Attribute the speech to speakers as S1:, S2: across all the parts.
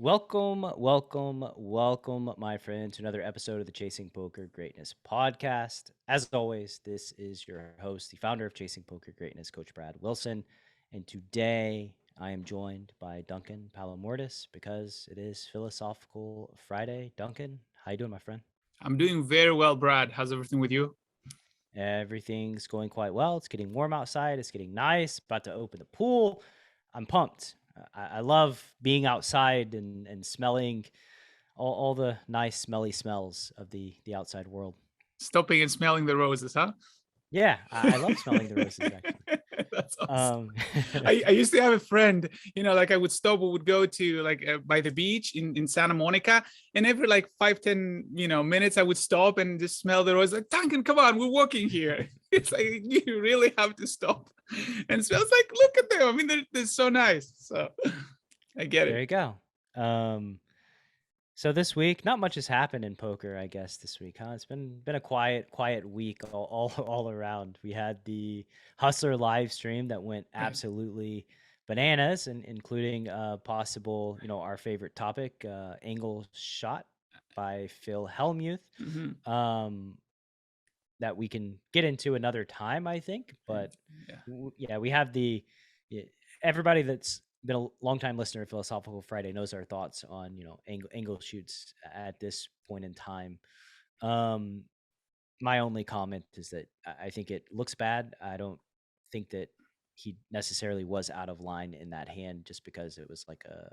S1: Welcome, my friend, to another episode of the Chasing Poker Greatness podcast. As always, this is your host, the founder of Chasing Poker Greatness, Coach Brad Wilson. And today I am joined by Duncan Palamourdas because it is Philosophical Friday. Duncan, how you doing, my friend?
S2: I'm doing very well, Brad. How's everything with you?
S1: Everything's going quite well. It's getting warm outside. It's getting nice. About to open the pool. I'm pumped. I love being outside and smelling all the nice smelly smells of the outside world.
S2: Stopping and smelling the roses, huh?
S1: Yeah, I love smelling the roses actually.
S2: That's awesome.
S1: Um,
S2: I used to have a friend, like I would stop, we would go to like by the beach in Santa Monica, and every like 5-10 minutes I would stop and just smell the rose. Like, Duncan, come on, we're walking here. It's like you really have to stop and smell. It's like, look at them. I mean, they're so nice. So I get
S1: there
S2: it.
S1: you go. So this week, not much has happened in poker, I guess, this week, huh? It's been a quiet week all around. We had the Hustler live stream that went
S2: Right.
S1: absolutely bananas, and including possible, our favorite topic, angle shot by Phil Hellmuth.
S2: Mhm.
S1: Um, that we can get into another time, I think. But
S2: Yeah.
S1: yeah, we have everybody that's been a long time listener of Philosophical Friday knows our thoughts on angle shoots at this point in time. Um, my only comment is that I think it looks bad. I don't think that he necessarily was out of line in that hand just because it was like a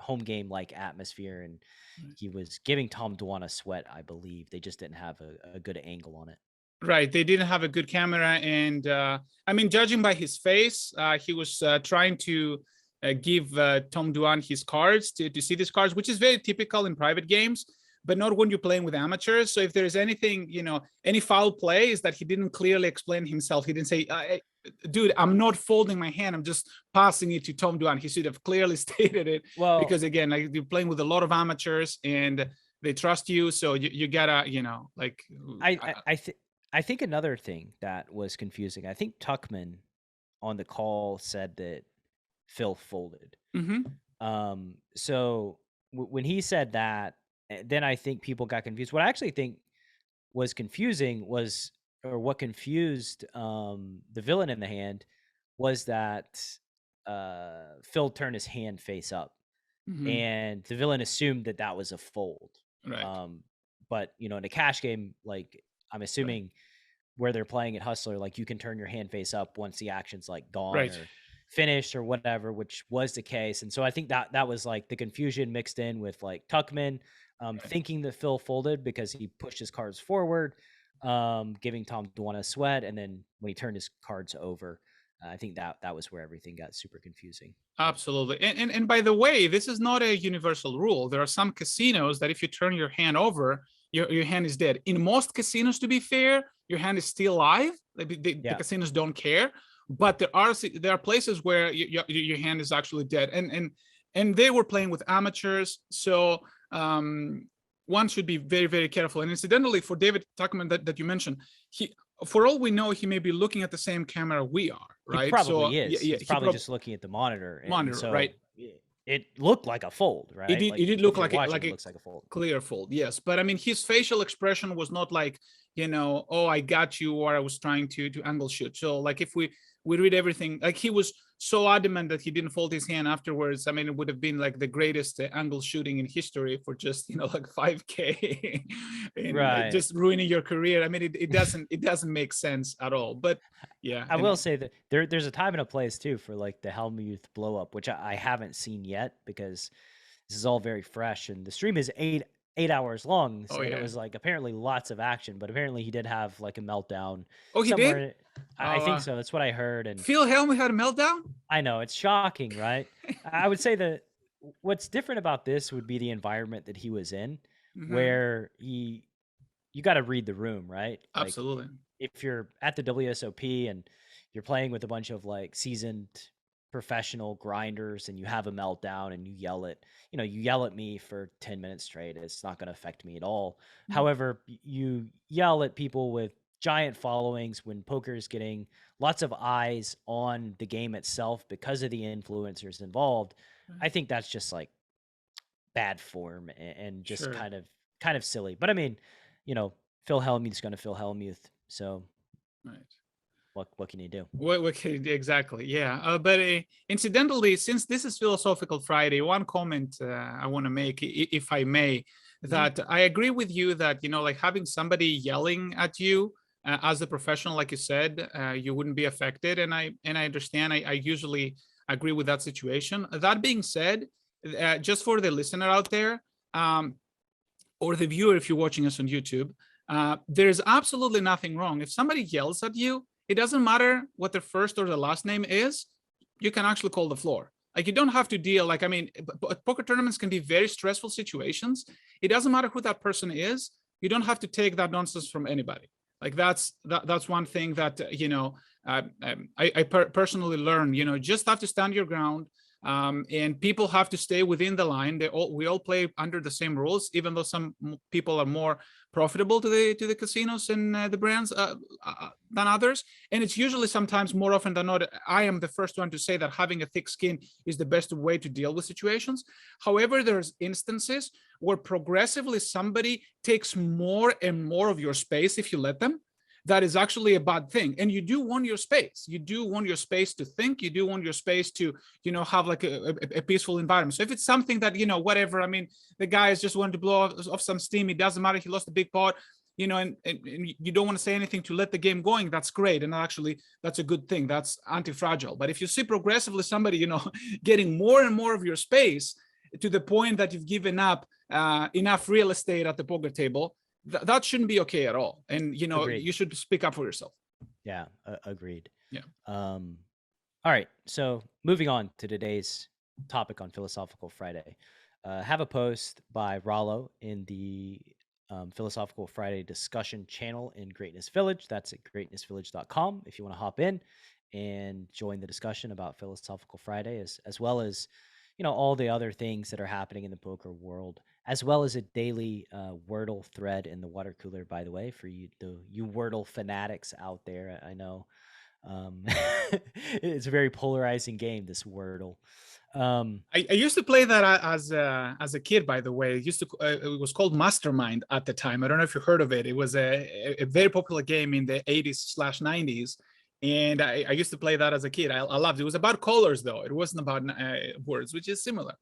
S1: home game like atmosphere and
S2: Right.
S1: he was giving Tom Dwan a sweat, I believe. They just didn't have a good angle on it.
S2: Right. They didn't have a good camera. And I mean, judging by his face, he was trying to give Tom Duan his cards to see these cards, which is very typical in private games, but not when you're playing with amateurs. So if there's anything, any foul play is that he didn't clearly explain himself. He didn't say, dude, I'm not folding my hand. I'm just passing it to Tom Duan. He should have clearly stated it
S1: Well,
S2: because, again, like you're playing with a lot of amateurs and they trust you. So you gotta, like,
S1: I I I, th- I think another thing that was confusing. I think Tuckman on the call said that Phil folded.
S2: mhm.
S1: So when he said that, then I think people got confused. What I actually think was confusing was, or what confused the villain in the hand was that Phil turned his hand face up,
S2: Mhm.
S1: and the villain assumed that that was a fold.
S2: Right.
S1: Um, but in a cash game, like I'm
S2: Right.
S1: assuming where they're playing at Hustler, like you can turn your hand face up once the action's like gone
S2: Right.
S1: or finished or whatever, which was the case. And so I think that was like the confusion mixed in with like Tuckman
S2: Right.
S1: thinking that Phil folded because he pushed his cards forward, giving Tom Dwan a sweat, and then when he turned his cards over, I think that was where everything got super confusing. But
S2: Absolutely. And by the way, this is not a universal rule. There are some casinos that if you turn your hand over, your hand is dead. In most casinos, to be fair, your hand is still alive. Like the
S1: yeah,
S2: casinos don't care. But there are places where your hand is actually dead. And they were playing with amateurs. So one should be very, very careful. And incidentally, for David Tuckman that you mentioned, he for all we know, he may be looking at the same camera we are,
S1: he
S2: right? So
S1: probably
S2: yeah,
S1: is.
S2: yeah,
S1: He's probably just looking at the monitor, and
S2: monitor, right?
S1: so it looked like a fold,
S2: It
S1: right?
S2: did.
S1: Like
S2: It did
S1: if
S2: look
S1: you're
S2: like it,
S1: watching,
S2: like
S1: it
S2: a
S1: looks like a fold.
S2: clear fold, yes. But I mean, his facial expression was not like, oh, I got you, or I was trying to angle shoot. So like, if we read everything, like he was so adamant that he didn't fold his hand afterwards. I mean, it would have been like the greatest angle shooting in history for just like 5K and
S1: Right.
S2: just ruining your career. I mean, it doesn't make sense at all. But yeah,
S1: I will
S2: and
S1: say that there's a time and a place too for like the Hellmuth blow up, which I haven't seen yet because this is all very fresh, and the stream is eight hours long,
S2: oh
S1: and it
S2: yeah,
S1: was like apparently lots of action, but apparently he did have like a meltdown
S2: oh he did.
S1: somewhere. I
S2: Oh,
S1: think so. That's what I heard, and
S2: Phil Hellmuth had a meltdown.
S1: I know it's shocking, right? I would say that what's different about this would be the environment that he was in,
S2: Mm-hmm.
S1: where you got to read the room, right? Like
S2: Absolutely.
S1: if you're at the WSOP and you're playing with a bunch of like seasoned professional grinders and you have a meltdown and you yell at me for 10 minutes straight, it's not going to affect me at all. However, you yell at people with giant followings when poker is getting lots of eyes on the game itself because of the influencers involved. I think that's just like bad form and just
S2: Sure.
S1: kind of silly. But I mean, Phil Hellmuth's going to Phil Hellmuth. So
S2: Right.
S1: what can you do?
S2: Exactly. Yeah. But incidentally, since this is Philosophical Friday, one comment I want to make, if I may, that I agree with you that, like having somebody yelling at you as a professional, like you said, you wouldn't be affected. And I understand. I usually agree with that situation. That being said, just for the listener out there, or the viewer, if you're watching us on YouTube, there's absolutely nothing wrong. If somebody yells at you, it doesn't matter what their first or the last name is, you can actually call the floor. Like you don't have to deal, like, I mean, poker tournaments can be very stressful situations. It doesn't matter who that person is. You don't have to take that nonsense from anybody. Like that's one thing that, I personally learned, just have to stand your ground. And people have to stay within the line. We all play under the same rules, even though some people are more profitable to the casinos and the brands than others. And it's usually sometimes more often than not, I am the first one to say that having a thick skin is the best way to deal with situations. However, there's instances where progressively somebody takes more and more of your space if you let them. That is actually a bad thing. And you do want your space. You do want your space to think. You do want your space to, have like a peaceful environment. So if it's something that, whatever, I mean, the guy is just wanting to blow off some steam. It doesn't matter. He lost a big pot, and you don't want to say anything to let the game going. That's great. And actually, that's a good thing. That's anti-fragile. But if you see progressively somebody, getting more and more of your space to the point that you've given up enough real estate at the poker table, that shouldn't be okay at all. And,
S1: Agreed.
S2: you should speak up for yourself.
S1: Yeah, agreed.
S2: Yeah.
S1: All right. So moving on to today's topic on Philosophical Friday. Have a post by Rollo in the Philosophical Friday discussion channel in Greatness Village. That's at greatnessvillage.com if you want to hop in and join the discussion about Philosophical Friday, as well as all the other things that are happening in the poker world, as well as a daily Wordle thread in the water cooler, by the way, for you Wordle fanatics out there. I know it's a very polarizing game, this Wordle.
S2: I used to play that as a kid, by the way. It was called Mastermind at the time. I don't know if you heard of it. It was a very popular game in the 80s/90s. And I used to play that as a kid. I loved it. It was about colors, though. It wasn't about words, which is similar.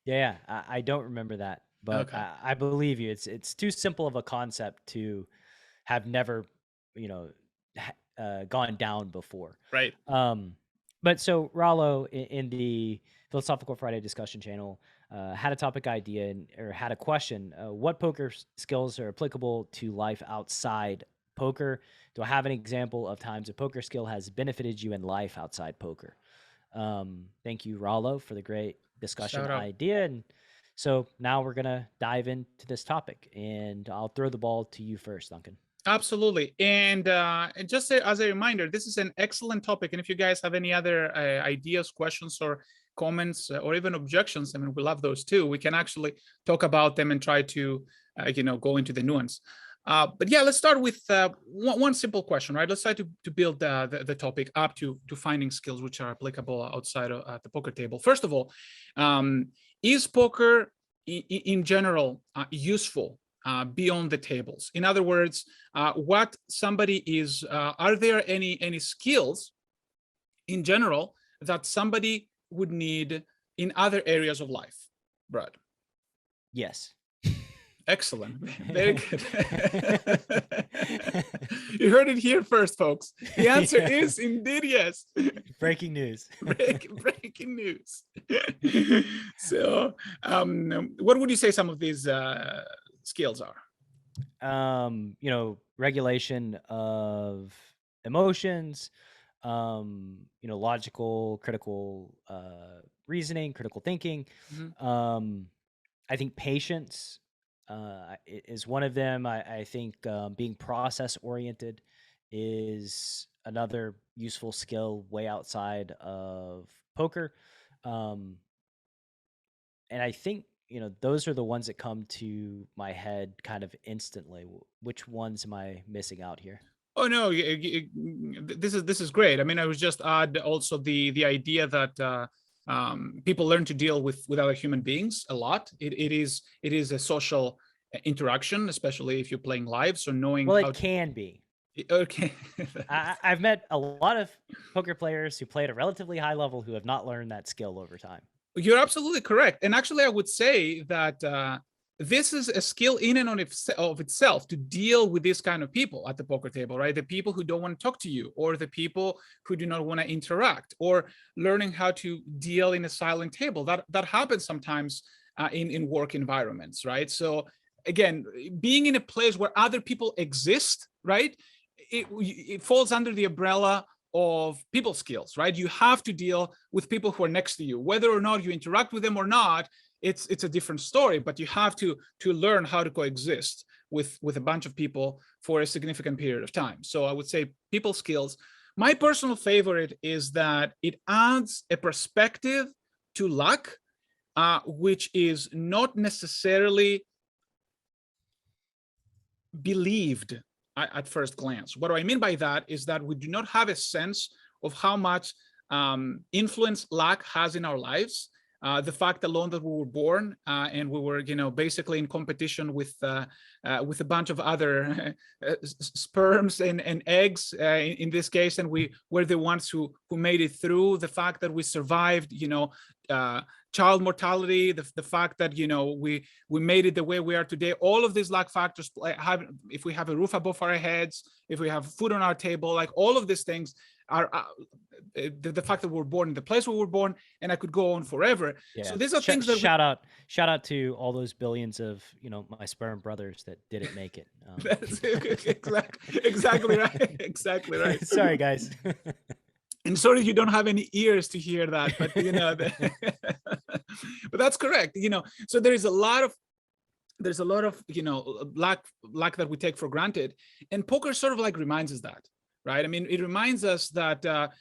S1: Yeah, I don't remember that, but
S2: Okay.
S1: I believe you. It's too simple of a concept to have never, gone down before.
S2: Right.
S1: But so Rollo in the Philosophical Friday discussion channel had a topic idea or had a question. What poker skills are applicable to life outside poker? Do I have an example of times a poker skill has benefited you in life outside poker? Thank you, Rollo, for the great discussion idea. And so now we're going to dive into this topic, and I'll throw the ball to you first, Duncan.
S2: Absolutely. And just as a reminder, this is an excellent topic. And if you guys have any other ideas, questions, or comments, or even objections, I mean, we love those too. We can actually talk about them and try to, go into the nuance. But yeah, let's start with one simple question, right? Let's try to build the topic up to finding skills which are applicable outside of the poker table. First of all, is poker in general useful beyond the tables? In other words, what somebody is, are there any skills in general that somebody would need in other areas of life, Brad?
S1: Yes.
S2: Excellent. Very good. You heard it here first, folks. The answer is indeed yes.
S1: Breaking news.
S2: Breaking news. So, what would you say some of these skills are?
S1: Regulation of emotions, logical, critical reasoning, critical thinking.
S2: Mm-hmm.
S1: I think patience is one of them. I think being process oriented is another useful skill way outside of poker. And I think, those are the ones that come to my head kind of instantly. Which ones am I missing out here?
S2: Oh no, this is great. I mean, I was just add also the idea that People learn to deal with other human beings a lot. It is a social interaction, especially if you're playing live. So knowing
S1: Well,
S2: how
S1: it can be.
S2: okay.
S1: I've met a lot of poker players who play at a relatively high level who have not learned that skill over time.
S2: You're absolutely correct. And actually, I would say that this is a skill in and of itself to deal with this kind of people at the poker table, right? The people who don't want to talk to you, or the people who do not want to interact, or learning how to deal in a silent table. That happens sometimes in work environments, right? So again, being in a place where other people exist, right? It falls under the umbrella of people skills, right? You have to deal with people who are next to you, whether or not you interact with them or not. It's a different story, but you have to learn how to coexist with a bunch of people for a significant period of time. So I would say people skills. My personal favorite is that it adds a perspective to luck, which is not necessarily believed at first glance. What do I mean by that is that we do not have a sense of how much influence luck has in our lives. The fact alone that we were born and we were, basically in competition with a bunch of other sperms and eggs in this case, and we were the ones who made it through. The fact that we survived, child mortality, the fact that we made it the way we are today. All of these luck factors if we have a roof above our heads, if we have food on our table, like all of these things are the fact that we're born in the place where we're born, and I could go on forever. Yeah. So these are things that
S1: shout out to all those billions of my sperm brothers that didn't make it.
S2: That's exactly right. Exactly right.
S1: Sorry, guys.
S2: And sorry you don't have any ears to hear that, but but that's correct. So there's a lot of luck that we take for granted, and poker sort of like reminds us that, right? I mean, it reminds us that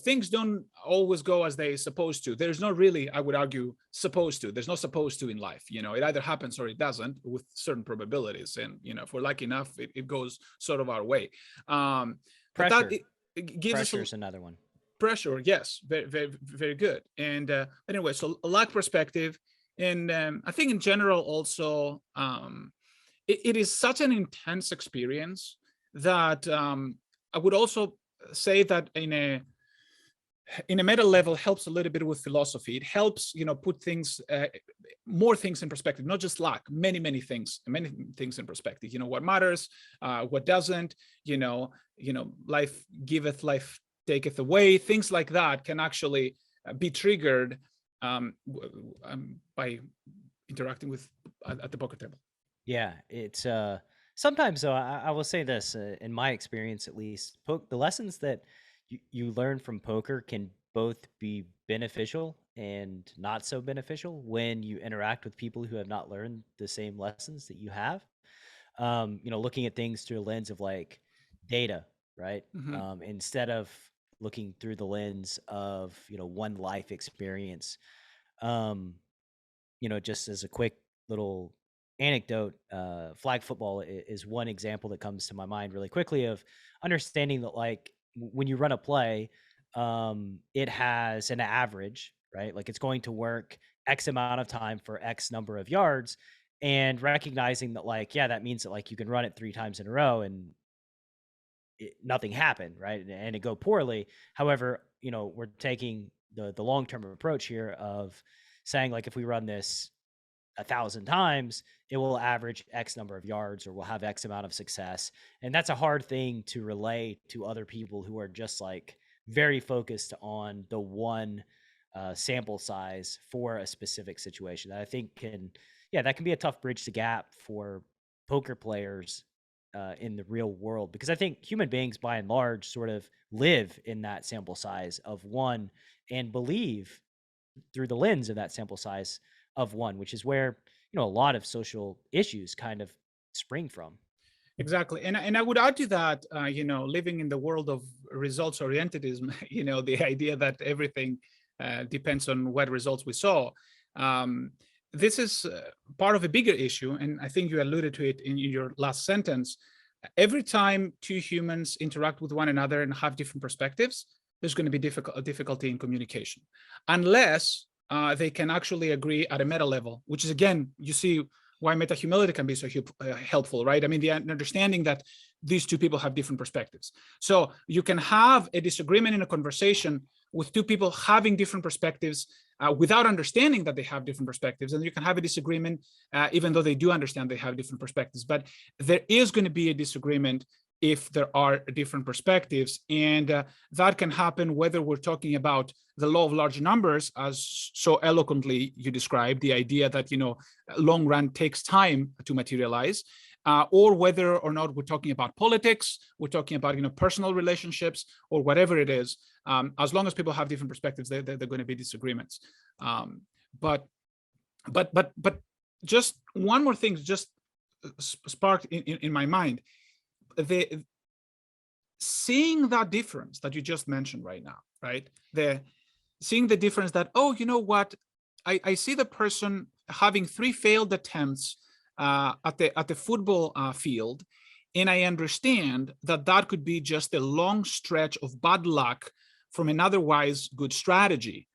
S2: things don't always go as they're supposed to. There's not really, I would argue, supposed to. There's no supposed to in life. It either happens or it doesn't with certain probabilities, and if we're lucky enough, it goes sort of our way.
S1: Pressure.
S2: It gives
S1: pressure
S2: us
S1: is another one.
S2: Pressure, yes, very, very, very good. And anyway, so a luck perspective, and I think in general also, it is such an intense experience that I would also say that in a meta level helps a little bit with philosophy. It helps put things, more things in perspective, not just luck, many things in perspective. What matters, what doesn't. Life giveth, life taketh away. Things like that can actually be triggered by interacting with at the poker table.
S1: Yeah, it's sometimes though. I will say this, in my experience at least, the lessons that you learn from poker can both be beneficial and not so beneficial when you interact with people who have not learned the same lessons that you have. Looking at things through a lens of like data, right?
S2: Mm-hmm.
S1: Instead of looking through the lens of one life experience. Just as a quick little anecdote, flag football is one example that comes to my mind really quickly of understanding that, like, when you run a play, it has an average, right? Like, it's going to work X amount of time for X number of yards, and recognizing that, like, yeah, that means that, like, you can run it 3 times in a row and nothing happened, right? And it go poorly. However, we're taking the long-term approach here of saying, like, if we run this 1,000 times, it will average X number of yards, or we'll have X amount of success. And that's a hard thing to relay to other people who are just like very focused on the one sample size for a specific situation. That I think that can be a tough bridge to gap for poker players in the real world, because I think human beings by and large sort of live in that sample size of one and believe through the lens of that sample size of one, which is where a lot of social issues kind of spring from.
S2: Exactly. And I would argue that living in the world of results orientedism, the idea that everything depends on what results we saw, this is part of a bigger issue, and I think you alluded to it in your last sentence. Every time two humans interact with one another and have different perspectives, there's going to be difficulty in communication, unless they can actually agree at a meta level, which is, again, you see why meta humility can be so helpful, right? I mean, the understanding that these two people have different perspectives. So you can have a disagreement in a conversation with two people having different perspectives without understanding that they have different perspectives. And you can have a disagreement even though they do understand they have different perspectives. But there is going to be a disagreement if there are different perspectives. And that can happen whether we're talking about the law of large numbers, as so eloquently you described, the idea that, long run takes time to materialize, or whether or not we're talking about politics, we're talking about, personal relationships, or whatever it is. As long as people have different perspectives, they're going to be disagreements. But just one more thing just sparked in my mind. Seeing that difference that you just mentioned right now, right? Seeing the difference that, oh, you know what? I see the person having 3 failed attempts at the football field, and I understand that could be just a long stretch of bad luck from an otherwise good strategy.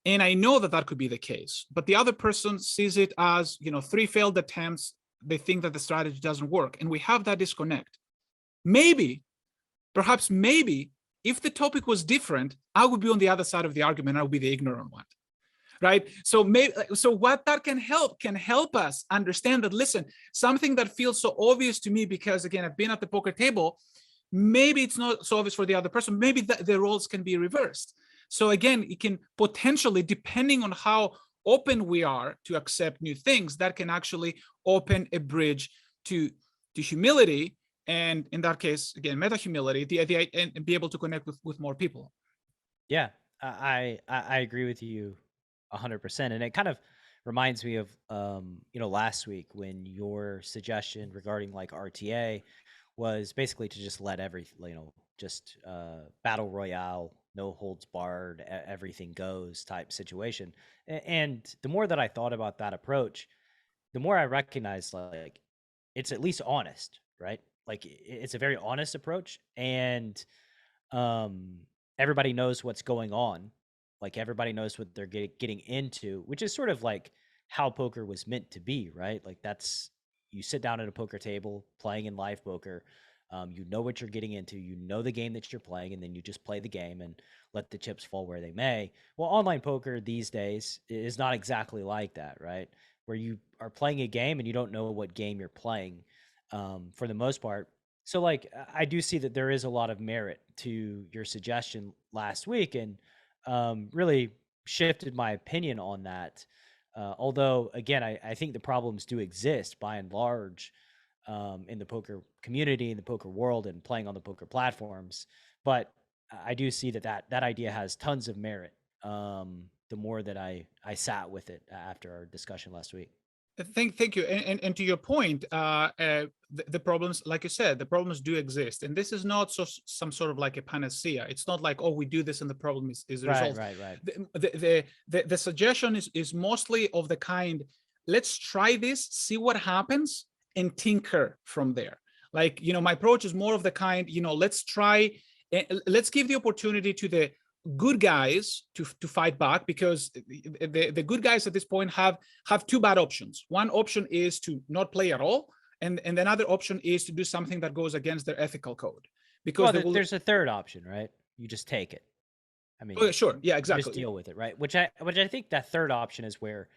S2: And I know that could be the case, but the other person sees it as, 3 failed attempts. They think that the strategy doesn't work, and we have that disconnect. Perhaps maybe, if the topic was different, I would be on the other side of the argument. I would be the ignorant one, right? So what that can help us understand that, listen, something that feels so obvious to me because, again, I've been at the poker table, maybe it's not so obvious for the other person. Maybe the roles can be reversed. So again, it can potentially, depending on how open we are to accept new things, that can actually open a bridge to humility. And in that case, again, meta humility, and be able to connect with more people.
S1: Yeah, I agree with you 100%. And it kind of reminds me of, last week when your suggestion regarding like RTA was basically to just let everything, just battle royale, no holds barred, everything goes type situation. And the more that I thought about that approach, the more I recognized like it's at least honest, right? Like it's a very honest approach, and um, everybody knows what's going on. Like everybody knows what they're getting into, which is sort of like how poker was meant to be, right? Like that's, you sit down at a poker table playing in live poker. You know what you're getting into, you know the game that you're playing, and then you just play the game and let the chips fall where they may. Well, online poker these days is not exactly like that, right? Where you are playing a game and you don't know what game you're playing, for the most part. So like I do see that there is a lot of merit to your suggestion last week, and really shifted my opinion on that. Although again, I think the problems do exist by and large in the poker community, in the poker world, and playing on the poker platforms. But I do see that idea has tons of merit. The more that I sat with it after our discussion last week.
S2: Thank you. And to your point, the problems, like you said, the problems do exist. And this is not some sort of like a panacea. It's not like, oh, we do this and the problem is resolved.
S1: Right.
S2: The suggestion is mostly of the kind, let's try this, see what happens, and tinker from there. Like, my approach is more of the kind, let's try, let's give the opportunity to the good guys to fight back, because the good guys at this point have 2 bad options. One option is to not play at all, and another option is to do something that goes against their ethical code. Because
S1: there's a third option, right? You just take it. I mean,
S2: oh, sure, yeah, exactly.
S1: Just deal with it, right? Which I think that third option is where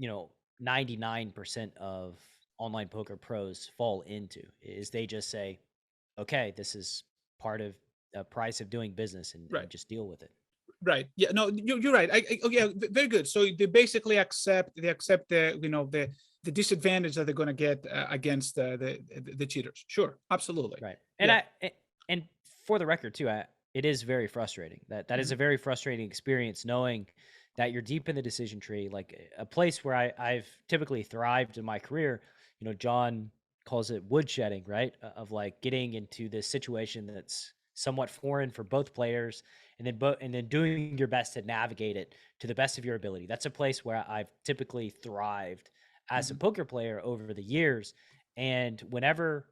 S1: 99% of online poker pros fall into, is they just say, okay, this is part of the price of doing business, and just deal with it.
S2: Right. Yeah. No, you're right. Yeah. Very good. So they basically accept the disadvantage that they're going to get against the cheaters. Sure. Absolutely.
S1: Right. And and for the record too, it is very frustrating. That is a very frustrating experience, knowing that you're deep in the decision tree, like a place where I've typically thrived in my career. John calls it woodshedding, right? Of like getting into this situation that's somewhat foreign for both players, and then doing your best to navigate it to the best of your ability. That's a place where I've typically thrived as a poker player over the years. And whenever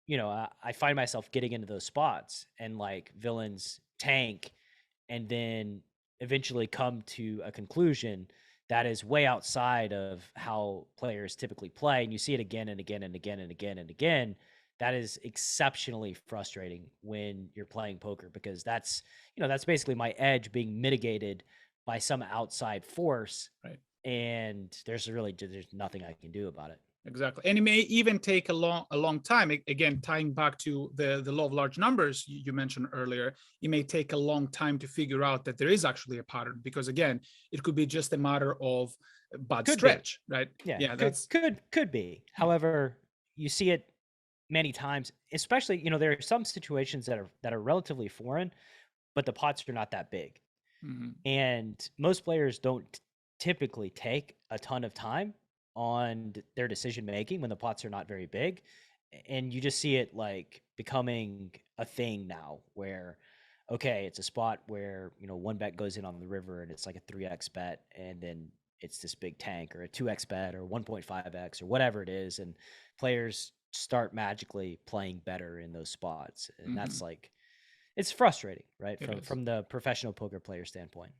S1: you know, I find myself getting into those spots and like villains tank and then eventually come to a conclusion that is way outside of how players typically play. And you see it again and again and again and again and again. That is exceptionally frustrating when you're playing poker, because that's, you know, that's basically my edge being mitigated by some outside force.
S2: Right.
S1: And there's nothing I can do about it.
S2: Exactly. And it may even take a long time. Again, tying back to the law of large numbers you mentioned earlier, it may take a long time to figure out that there is actually a pattern, because again, it could be just a matter of bad stretch, right?
S1: Yeah, that's could be. However, you see it many times, especially, you know, there are some situations that are relatively foreign, but the pots are not that big. And most players don't typically take a ton of time on their decision making when the pots are not very big. And you just see it like becoming a thing now where, okay, it's a spot where, you know, one bet goes in on the river and it's like a 3x bet, and then it's this big tank, or a 2x bet, or 1.5x, or whatever it is, and players start magically playing better in those spots. And that's like, it's frustrating, right? From the professional poker player standpoint.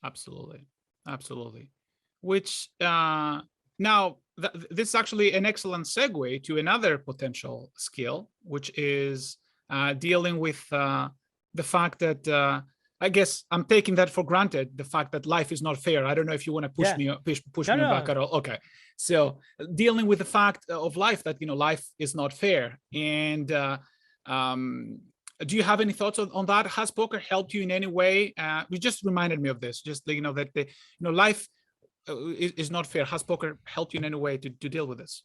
S2: Absolutely. Which now this is actually an excellent segue to another potential skill, which is dealing with the fact that I guess I'm taking that for granted, the fact that life is not fair. I don't know if you want to push me back at all. Okay. So dealing with the fact of life, that, you know, life is not fair. And do you have any thoughts on that? Has poker helped you in any way? You just reminded me of this, just, you know, that life is not fair. Has poker helped you in any way to deal with this?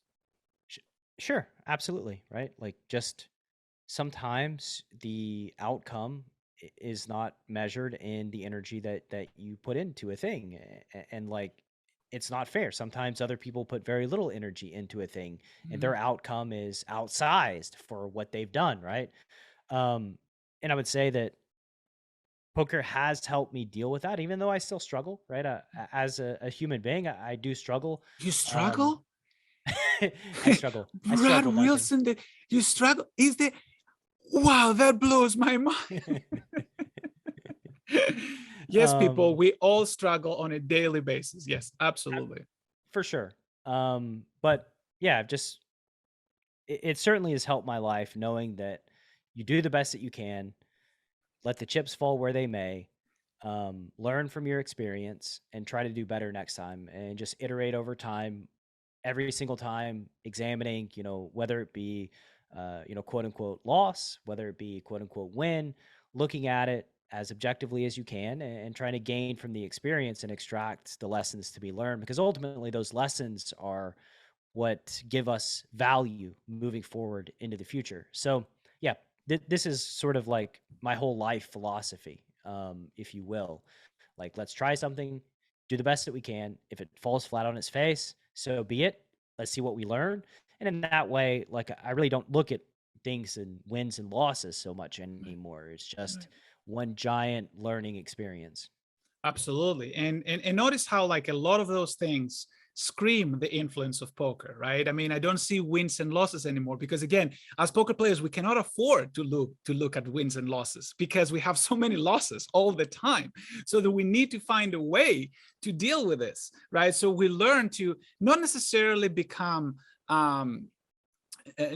S1: Sure, absolutely, right? Like, just sometimes the outcome is not measured in the energy that you put into a thing, and like, it's not fair. Sometimes other people put very little energy into a thing, and their outcome is outsized for what they've done, right? And I would say that poker has helped me deal with that, even though I still struggle, right? As a human being, I do struggle.
S2: You struggle?
S1: I struggle.
S2: Brad Wilson, you struggle? Is there? Wow, that blows my mind. Yes, people, we all struggle on a daily basis. Yes, absolutely.
S1: For sure. But yeah, just it certainly has helped my life, knowing that you do the best that you can, let the chips fall where they may, learn from your experience and try to do better next time, and just iterate over time, every single time, examining, you know, whether it be, you know, quote unquote loss, whether it be quote unquote win, looking at it as objectively as you can, and trying to gain from the experience and extract the lessons to be learned, because ultimately those lessons are what give us value moving forward into the future. So yeah, this is sort of like my whole life philosophy, if you will. Like, let's try something, do the best that we can. If it falls flat on its face, so be it. Let's see what we learn. And in that way, like, I really don't look at things and wins and losses so much anymore. It's just one giant learning experience.
S2: Absolutely. And notice how, like, a lot of those things scream the influence of poker, right? I mean, I don't see wins and losses anymore, because again, as poker players, we cannot afford to look at wins and losses, because we have so many losses all the time. So that we need to find a way to deal with this, right? So we learn to not necessarily become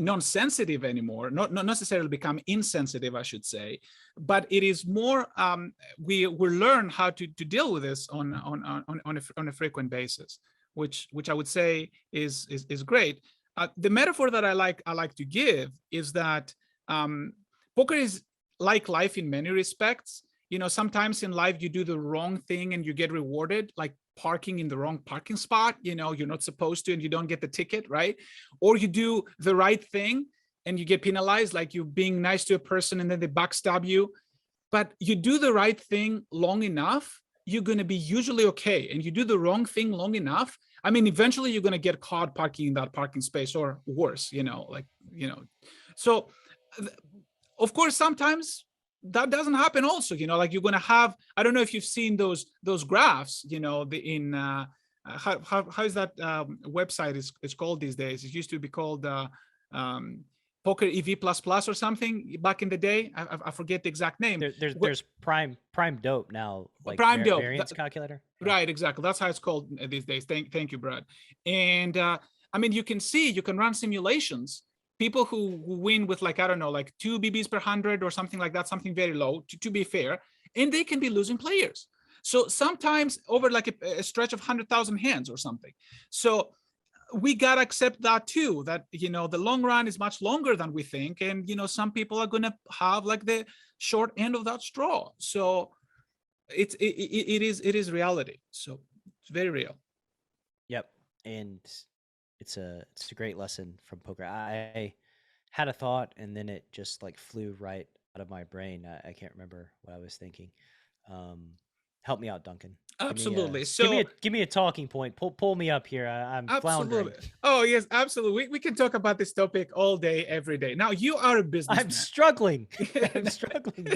S2: non-sensitive anymore, not necessarily become insensitive, I should say, but it is more we learn how to deal with this on a frequent basis, which I would say is great. The metaphor that I like to give is that poker is like life in many respects. You know, sometimes in life you do the wrong thing and you get rewarded, like parking in the wrong parking spot, you know, you're not supposed to, and you don't get the ticket, right? Or you do the right thing and you get penalized, like you being nice to a person and then they backstab you. But you do the right thing long enough, you're going to be usually okay. And you do the wrong thing long enough, I mean, eventually you're going to get caught parking in that parking space, or worse, you know, like, you know. So of course, sometimes that doesn't happen also, you know, like you're going to have, I don't know if you've seen those graphs, you know, how is that website is called these days? It used to be called Poker EV plus or something back in the day. I forget the exact name.
S1: There's Prime Dope now, like
S2: Prime Dope
S1: variance calculator.
S2: Yeah. Right, exactly. That's how it's called these days. Thank you, Brad. And I mean, you can run simulations. People who win with like, I don't know, like 2 BBs per 100 or something like that, something very low, to be fair, and they can be losing players. So sometimes over like a stretch of 100,000 hands or something. So we gotta accept that too, that, you know, the long run is much longer than we think. And, you know, some people are gonna have like the short end of that straw. So it is reality. So it's very real.
S1: Yep. And it's a great lesson from poker. I had a thought and then it just like flew right out of my brain. I can't remember what I was thinking. Help me out, Duncan.
S2: Absolutely.
S1: Give me a talking point. Pull me up here. I'm floundering.
S2: Oh yes, absolutely. We can talk about this topic all day, every day. Now you are a businessman.
S1: I'm struggling. I'm struggling.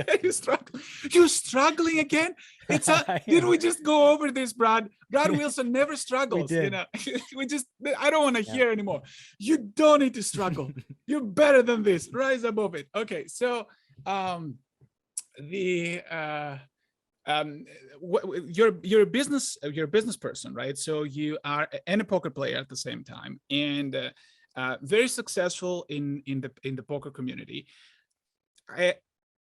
S2: You're struggling again. Did we just go over this, Brad? Brad Wilson never struggles.
S1: We did.
S2: You know, I don't want to hear anymore. You don't need to struggle. You're better than this. Rise above it. Okay, so you're a business person, right? So you are a poker player at the same time, and very successful in the poker community.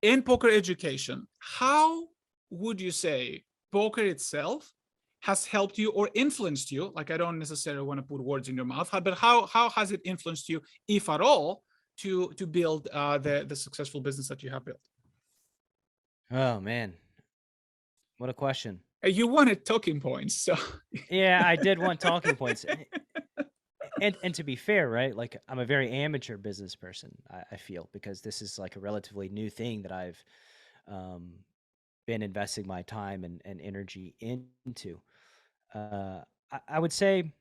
S2: In poker education, how would you say poker itself has helped you or influenced you? Like, I don't necessarily want to put words in your mouth, but how has it influenced you, if at all, to build the successful business that you have built?
S1: Oh man, what a question.
S2: You wanted talking points, so
S1: yeah, I did want talking points. And to be fair, right? Like, I'm a very amateur business person, I feel, because this is like a relatively new thing that I've been investing my time and energy into. I would say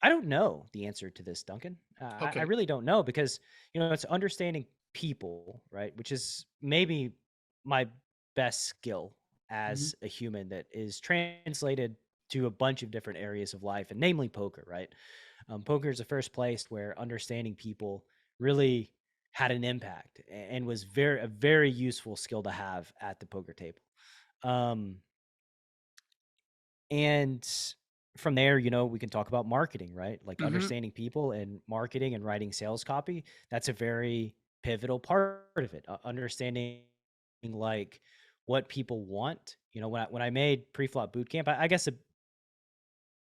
S1: I don't know the answer to this, Duncan.
S2: Okay.
S1: I really don't know, because, you know, it's understanding people, right? Which is maybe my best skill as a human that is translated to a bunch of different areas of life, and namely poker, right? Poker is the first place where understanding people really had an impact and was a very useful skill to have at the poker table. And from there, you know, we can talk about marketing, right? Like understanding people and marketing and writing sales copy. That's a very pivotal part of it. Understanding like what people want. You know, when I made pre-flop bootcamp, I guess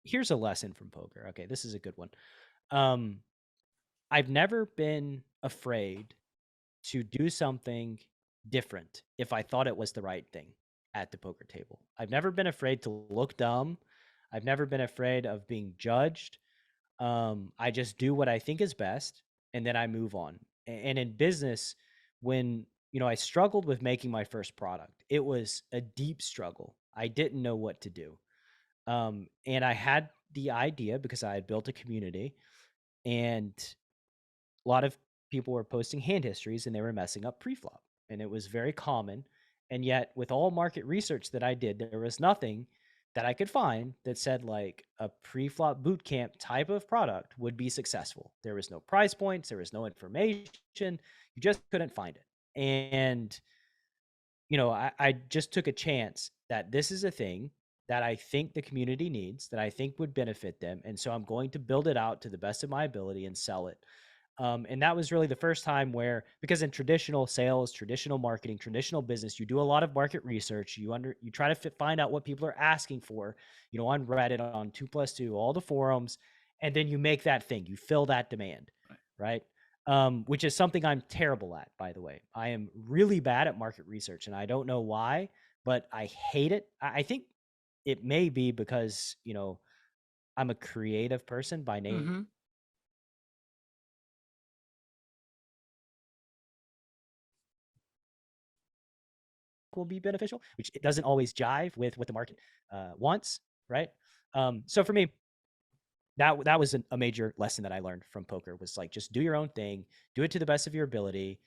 S1: here's a lesson from poker. Okay, this is a good one. I've never been afraid to do something different if I thought it was the right thing at the poker table. I've never been afraid to look dumb. I've never been afraid of being judged. I just do what I think is best, and then I move on. And in business, when, you know, I struggled with making my first product, it was a deep struggle. I didn't know what to do. And I had the idea because I had built a community, and a lot of people were posting hand histories and they were messing up pre-flop, and it was very common. And yet, with all market research that I did, there was nothing that I could find that said like a pre-flop bootcamp type of product would be successful. There was no price points, there was no information, you just couldn't find it. And, you know, I just took a chance that this is a thing that I think the community needs, that I think would benefit them. And so I'm going to build it out to the best of my ability and sell it. And that was really the first time where, because in traditional sales, traditional marketing, traditional business, you do a lot of market research. You try to find out what people are asking for, you know, on Reddit, on 2+2, all the forums, and then you make that thing. You fill that demand, right? Which is something I'm terrible at, by the way. I am really bad at market research, and I don't know why, but I hate it. I think it may be because, you know, I'm a creative person by name. Will be beneficial, which it doesn't always jive with what the market wants, right? So for me, that was a major lesson that I learned from poker, was like, just do your own thing, do it to the best of your ability,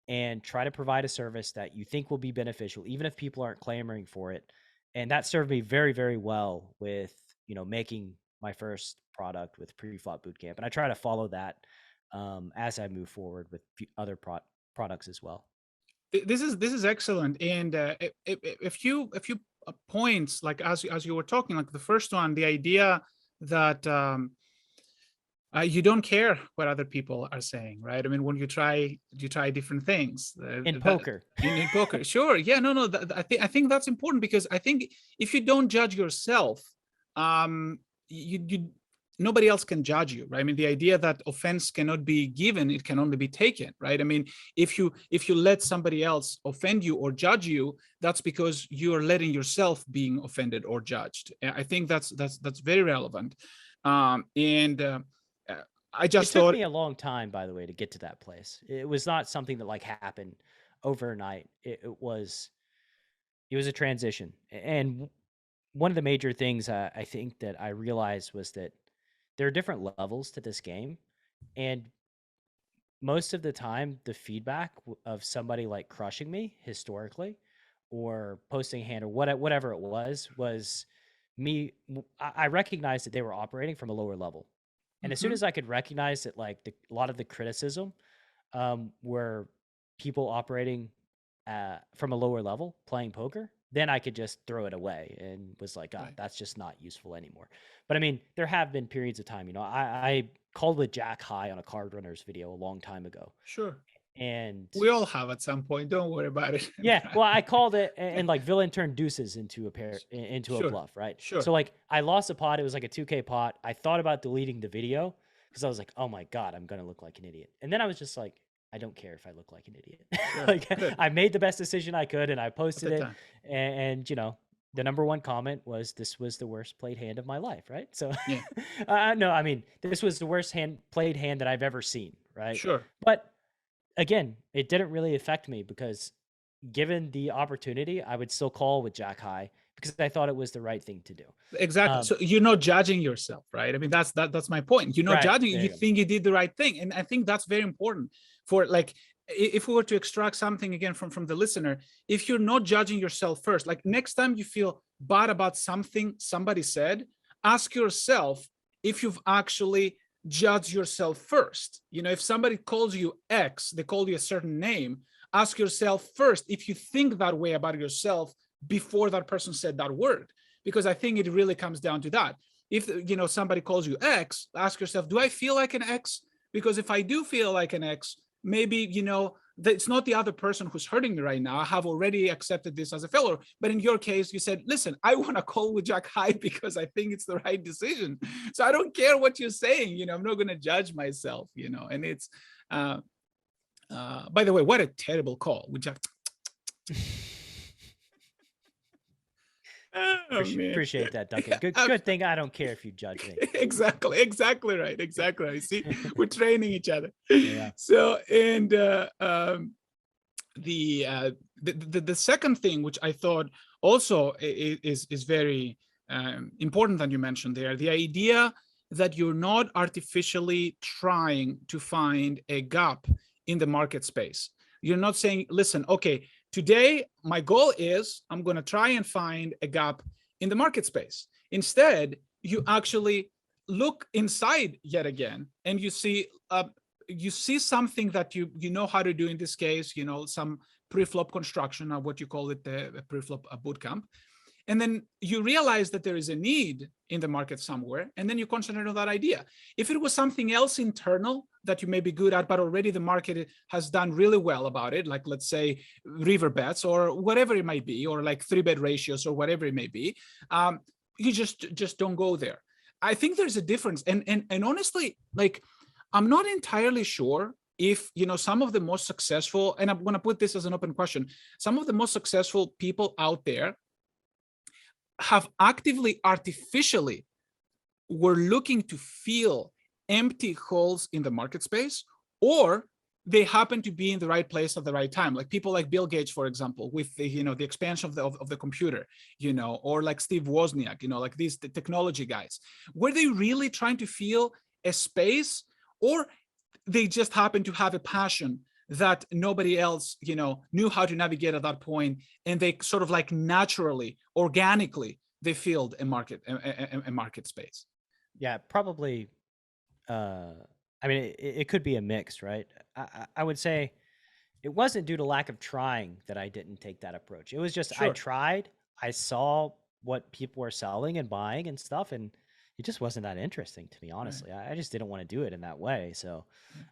S1: and try to provide a service that you think will be beneficial, even if people aren't clamoring for it. And that served me very, very well with, you know, making my first product with pre-flop bootcamp. And I try to follow that as I move forward with other products as well.
S2: This is excellent, and a few points, like as you were talking, like the first one, the idea that you don't care what other people are saying, right? I mean, when you try different things
S1: In poker.
S2: in poker, sure, yeah, no, I think that's important, because I think if you don't judge yourself, you nobody else can judge you, right? I mean, the idea that offense cannot be given, it can only be taken, right? I mean, if you let somebody else offend you or judge you, that's because you're letting yourself being offended or judged. I think that's very relevant. I just
S1: it took
S2: thought,
S1: me a long time, by the way, to get to that place. It was not something that like happened overnight. It was a transition. And one of the major things I think that I realized was that there are different levels to this game, and most of the time the feedback of somebody like crushing me historically or posting a hand or whatever it was me. I recognized that they were operating from a lower level. And as soon as I could recognize that, like a lot of the criticism were people operating from a lower level playing poker, then I could just throw it away and was like,
S2: right.
S1: that's just not useful anymore. But I mean, there have been periods of time, I called with Jack high on a Card Runners video a long time ago.
S2: Sure.
S1: And
S2: we all have at some point. Don't worry about it.
S1: yeah, well, I called it, and like villain turned deuces into a
S2: Sure.
S1: bluff, right?
S2: Sure.
S1: So like I lost a pot. It was like a 2K pot. I thought about deleting the video because I was like, oh my God, I'm gonna look like an idiot. And then I was just like, I don't care if I look like an idiot.
S2: Sure.
S1: Like I made the best decision I could, and I posted it. And the number one comment was, "This was the worst played hand of my life," right? So
S2: yeah.
S1: no, I mean, this was the worst played hand that I've ever seen, right?
S2: Sure.
S1: But again, it didn't really affect me because given the opportunity, I would still call with Jack high because I thought it was the right thing to do.
S2: Exactly. So you're not judging yourself, right? I mean, that's my point. You're not judging. You think you did the right thing, and I think that's very important. For like, if we were to extract something again from the listener, if you're not judging yourself first, like next time you feel bad about something somebody said, ask yourself if you've actually judged yourself first. If somebody calls you X, they call you a certain name, ask yourself first if you think that way about yourself before that person said that word, because I think it really comes down to that. If somebody calls you X, ask yourself, do I feel like an X? Because if I do feel like an X, maybe it's not the other person who's hurting me right now. I have already accepted this as a failure. But in your case, you said, listen, I want to call with Jack high because I think it's the right decision. So I don't care what you're saying. I'm not going to judge myself, and it's, by the way, what a terrible call with Jack.
S1: Appreciate that, Duncan. Good thing I don't care if you judge me.
S2: Exactly right. See, we're training each other.
S1: Yeah.
S2: So, and the second thing, which I thought also is very important that you mentioned there, the idea that you're not artificially trying to find a gap in the market space. You're not saying, listen, okay, today, my goal is I'm going to try and find a gap in the market space. Instead, you actually look inside yet again, and you see something that you know how to do in this case, some pre-flop construction, or what you call it, the pre-flop bootcamp. And then you realize that there is a need in the market somewhere, and then you concentrate on that idea. If it was something else internal that you may be good at, but already the market has done really well about it, like let's say river bets or whatever it might be, or like 3-bet ratios or whatever it may be, you just don't go there. I think there's a difference. And honestly, like, I'm not entirely sure if, some of the most successful, and I'm going to put this as an open question, some of the most successful people out there have actively, artificially, were looking to fill empty holes in the market space, or they happen to be in the right place at the right time. Like people like Bill Gates, for example, with the, the expansion of the computer, or like Steve Wozniak, like these technology guys. Were they really trying to fill a space, or they just happen to have a passion that nobody else, knew how to navigate at that point, and they sort of like naturally, organically, they filled a market space?
S1: Yeah, probably. I I mean, it could be a mix, right? I would say it wasn't due to lack of trying that I didn't take that approach. It was just I
S2: Sure.
S1: tried, I saw what people were selling and buying and stuff, and it just wasn't that interesting to me,
S2: Right.
S1: honestly. I just didn't want to do it in that way. So,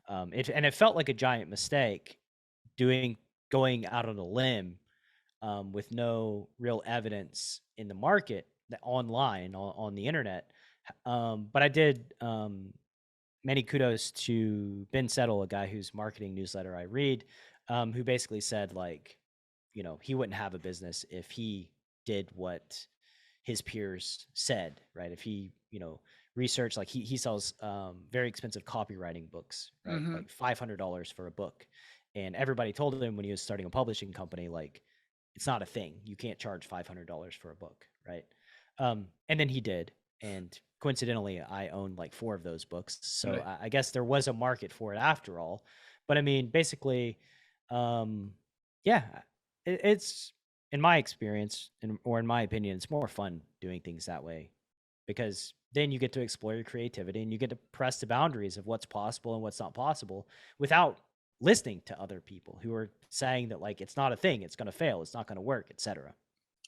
S2: Yeah.
S1: it felt like a giant mistake going out on a limb with no real evidence in the market that online on the internet. But I did many kudos to Ben Settle, a guy whose marketing newsletter I read, who basically said like, he wouldn't have a business if he did what his peers said, right? If he, researched, like he sells very expensive copywriting books, right?
S2: Mm-hmm.
S1: Like $500 for a book. And everybody told him when he was starting a publishing company, like, it's not a thing. You can't charge $500 for a book, right? And then he did. And coincidentally, I owned like 4 of those books. So
S2: Right.
S1: I guess there was a market for it after all. But I mean, basically, um, yeah, it's in my experience, or in my opinion, it's more fun doing things that way because then you get to explore your creativity and you get to press the boundaries of what's possible and what's not possible without listening to other people who are saying that like it's not a thing, it's going to fail, it's not going to work, etc.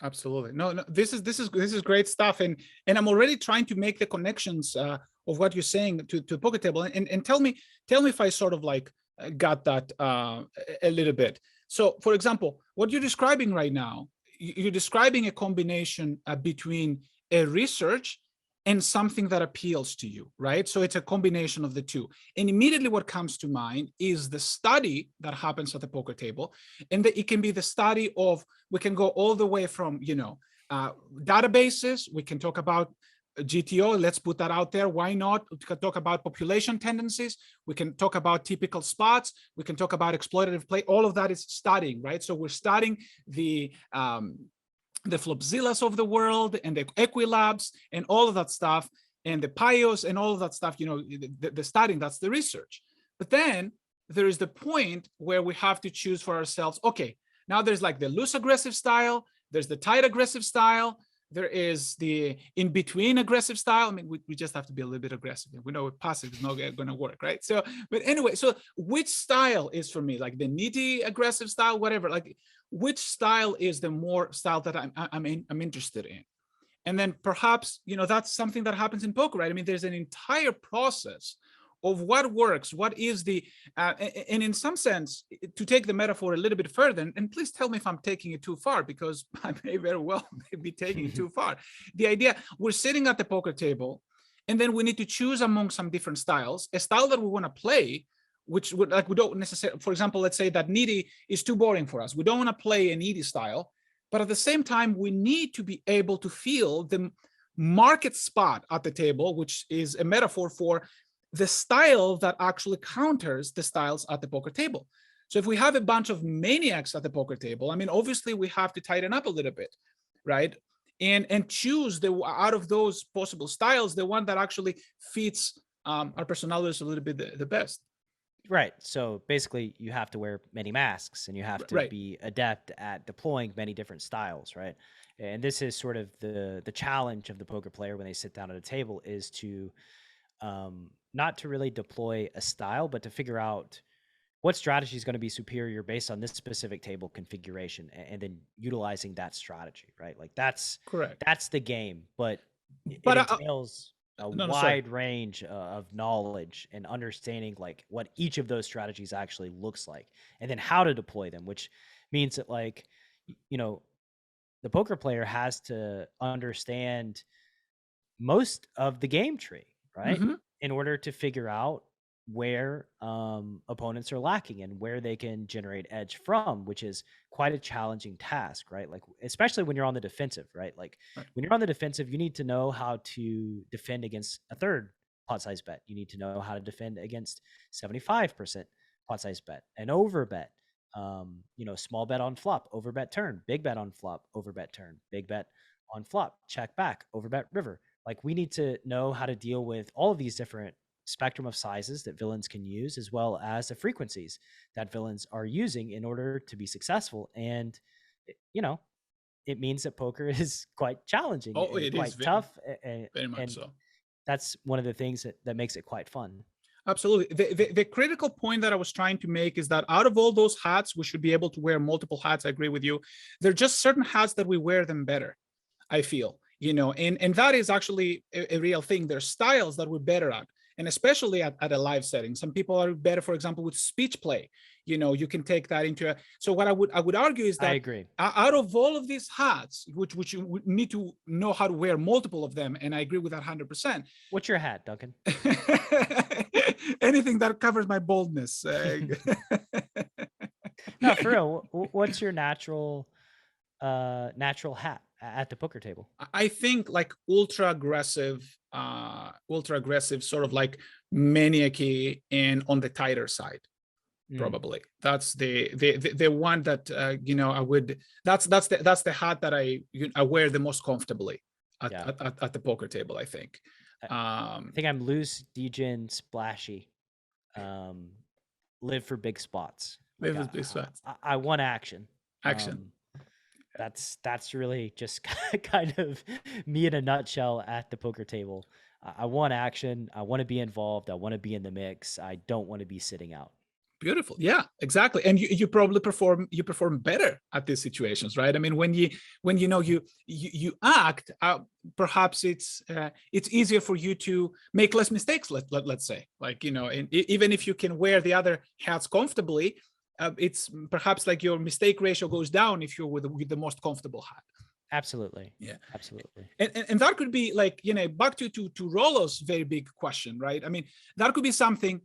S2: Absolutely. No, no, this is great stuff, and I'm already trying to make the connections of what you're saying to poker table, and tell me if I sort of like got that a little bit. So, for example, what you're describing right now, you're describing a combination between a research and something that appeals to you, right? So it's a combination of the two. And immediately what comes to mind is the study that happens at the poker table. And it can be the study of, we can go all the way from, databases. We can talk about GTO, let's put that out there. Why not? We can talk about population tendencies. We can talk about typical spots. We can talk about exploitative play. All of that is studying, right? So we're studying the Flopzillas of the world and the Equilabs and all of that stuff, and the Pios and all of that stuff, the studying, that's the research. But then there is the point where we have to choose for ourselves, okay, now there's like the loose aggressive style, there's the tight aggressive style, there is the in-between aggressive style. I mean, we just have to be a little bit aggressive. We know passive is not going to work, right? So, but anyway, so which style is for me, like the needy aggressive style, whatever, like which style is the more style that I'm interested in? And then perhaps, that's something that happens in poker, right? I mean, there's an entire process of what works, what is the, and in some sense, to take the metaphor a little bit further, and please tell me if I'm taking it too far, because I may very well be taking it too far. The idea, we're sitting at the poker table, and then we need to choose among some different styles, a style that we want to play, which would, like, we don't necessarily, for example, let's say that needy is too boring for us. We don't want to play a needy style, but at the same time, we need to be able to feel the market spot at the table, which is a metaphor for the style that actually counters the styles at the poker table. So if we have a bunch of maniacs at the poker table, I mean, obviously we have to tighten up a little bit, right? And choose out of those possible styles, the one that actually fits our personalities a little bit the best.
S1: Right. So basically, you have to wear many masks and you have to
S2: Right.
S1: be adept at deploying many different styles, right? And this is sort of the challenge of the poker player when they sit down at a table is to not to really deploy a style, but to figure out what strategy is going to be superior based on this specific table configuration, and then utilizing that strategy, right? Like that's
S2: Correct.
S1: the game, but it
S2: But
S1: entails a
S2: no, sorry.
S1: wide range of knowledge and understanding like what each of those strategies actually looks like and then how to deploy them, which means that like the poker player has to understand most of the game tree, right?
S2: Mm-hmm.
S1: In order to figure out where opponents are lacking and where they can generate edge from, which is quite a challenging task, right? Like, especially when you're on the defensive, right? Like,
S2: Right.
S1: when you're on the defensive, you need to know how to defend against a third pot size bet. You need to know how to defend against 75% pot size bet, an over bet, small bet on flop, over bet turn, big bet on flop, over bet turn, big bet on flop, check back, over bet river. Like, we need to know how to deal with all of these different spectrum of sizes that villains can use, as well as the frequencies that villains are using in order to be successful. And, it means that poker is quite challenging
S2: Oh,
S1: and
S2: it is
S1: quite
S2: very,
S1: tough.
S2: very much
S1: And
S2: so.
S1: that's one of the things that makes it quite fun.
S2: Absolutely. The critical point that I was trying to make is that out of all those hats, we should be able to wear multiple hats. I agree with you. There are just certain hats that we wear them better, I feel, and that is actually a real thing. There's styles that we're better at, and especially at a live setting. Some people are better, for example, with speech play. You can take that into so what I would argue is that
S1: I agree.
S2: Out of all of these hats, which you would need to know how to wear multiple of them, and I agree with that 100%.
S1: What's your hat, Duncan?
S2: Anything that covers my boldness.
S1: No, for real. What's your natural hat at the poker table?
S2: I think like ultra aggressive, sort of like maniacy and on the tighter side. Probably that's the one that I would. That's the hat that I wear the most comfortably at the poker table. I think.
S1: I think I'm loose, degen, splashy. Live for big spots.
S2: Live for big spots.
S1: I want action.
S2: Action.
S1: That's really just kind of me in a nutshell at the poker table. I want action. I want to be involved. I want to be in the mix. I don't want to be sitting out.
S2: Beautiful. Yeah, exactly. And you probably perform better at these situations, right? I mean, when you act, perhaps it's easier for you to make less mistakes. Let's say, like, and even if you can wear the other hats comfortably, it's perhaps like your mistake ratio goes down if you're with the most comfortable hat.
S1: Absolutely.
S2: Yeah,
S1: absolutely.
S2: And that could be like, back to Rollo's very big question, right? I mean, that could be something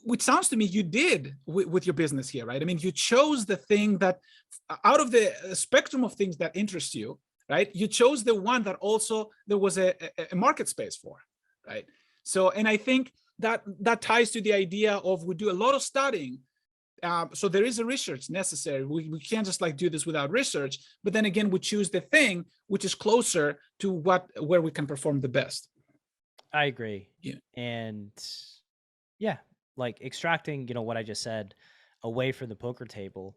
S2: which sounds to me you did with your business here, right? I mean, you chose the thing that out of the spectrum of things that interest you, right? You chose the one that also there was a market space for, right? So, and I think that ties to the idea of we do a lot of studying. So there is a research necessary. We can't just like do this without research, but then again, we choose the thing which is closer to where we can perform the best.
S1: I agree.
S2: Yeah.
S1: And yeah, like extracting, what I just said away from the poker table,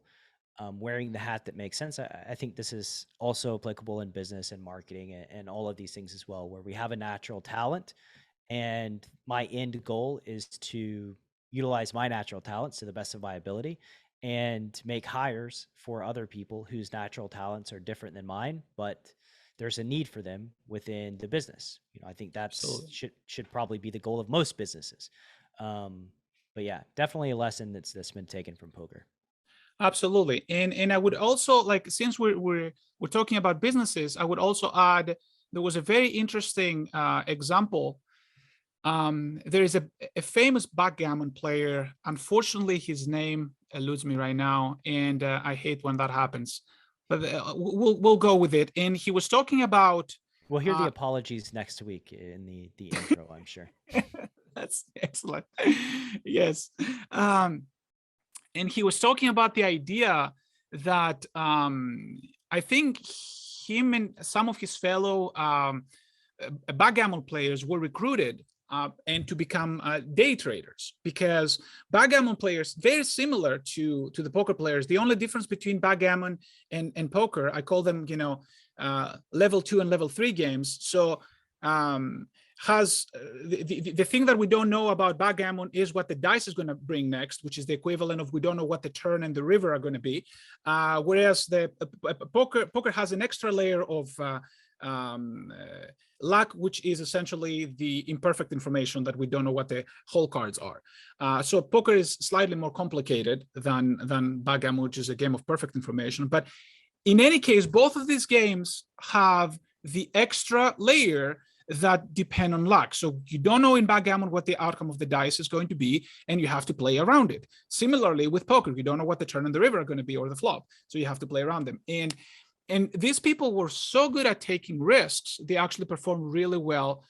S1: wearing the hat that makes sense. I think this is also applicable in business and marketing and all of these things as well, where we have a natural talent and my end goal is to utilize my natural talents to the best of my ability and make hires for other people whose natural talents are different than mine, but there's a need for them within the business. I think that's should probably be the goal of most businesses. But yeah, definitely a lesson that's been taken from poker.
S2: Absolutely. And I would also like, since we're talking about businesses, I would also add, there was a very interesting example. There is a famous backgammon player. Unfortunately, his name eludes me right now, and I hate when that happens. But we'll go with it. And he was talking about.
S1: We'll hear the apologies next week in the intro, I'm sure.
S2: That's excellent. Yes. And he was talking about the idea that I think him and some of his fellow backgammon players were recruited and to become day traders, because backgammon players, very similar to the poker players. The only difference between backgammon and poker, I call them, level 2 and level 3 games. So has the thing that we don't know about backgammon is what the dice is going to bring next, which is the equivalent of we don't know what the turn and the river are going to be. Whereas the poker has an extra layer of luck, which is essentially the imperfect information that we don't know what the whole cards are. So poker is slightly more complicated than backgammon, which is a game of perfect information. But in any case, both of these games have the extra layer that depend on luck. So you don't know in backgammon what the outcome of the dice is going to be, and you have to play around it. Similarly with poker, you don't know what the turn and the river are going to be, or the flop. So you have to play around them. And these people were so good at taking risks, they actually performed really well,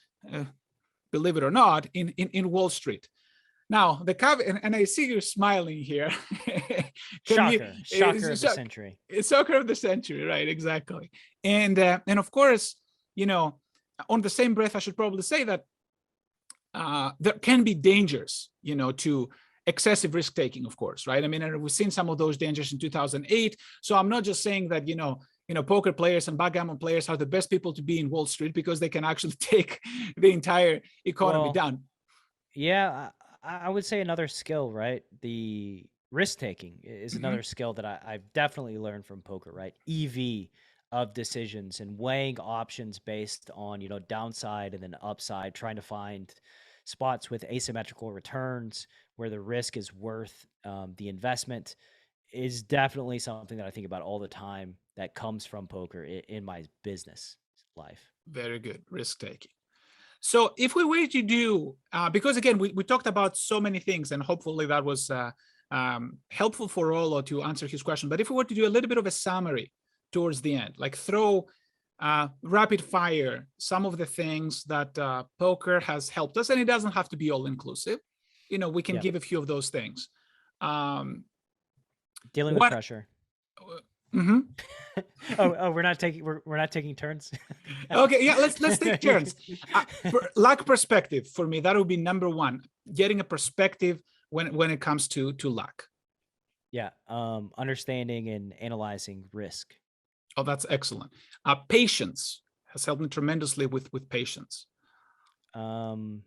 S2: believe it or not, in Wall Street. Now, the caveat, and I see you're smiling here.
S1: Shocker of the century.
S2: It's shocker of the century, right? Exactly. And of course, on the same breath, I should probably say that there can be dangers, to excessive risk taking, of course, right? I mean, we've seen some of those dangers in 2008. So I'm not just saying that, poker players and backgammon players are the best people to be in Wall Street, because they can actually take the entire economy down.
S1: Yeah, I would say another skill, right? The risk taking is
S2: Hmm.
S1: another skill that I've definitely learned from poker, right? EV of decisions and weighing options based on, downside and then upside, trying to find spots with asymmetrical returns where the risk is worth the investment is definitely something that I think about all the time that comes from poker in my business life.
S2: Very good, risk taking. So if we were to do, because again, we talked about so many things, and hopefully that was helpful for Rolo to answer his question. But if we were to do a little bit of a summary towards the end, like throw rapid fire some of the things that poker has helped us, and it doesn't have to be all inclusive. We can
S1: Yep.
S2: give a few of those things.
S1: Dealing with
S2: What?
S1: pressure.
S2: Mhm.
S1: We're not taking turns.
S2: Okay, yeah, let's take turns. Luck perspective for me, that would be number one. Getting a perspective when it comes to luck.
S1: Yeah, understanding and analyzing risk.
S2: Oh, that's excellent. Patience has helped me tremendously with patience.
S1: Um,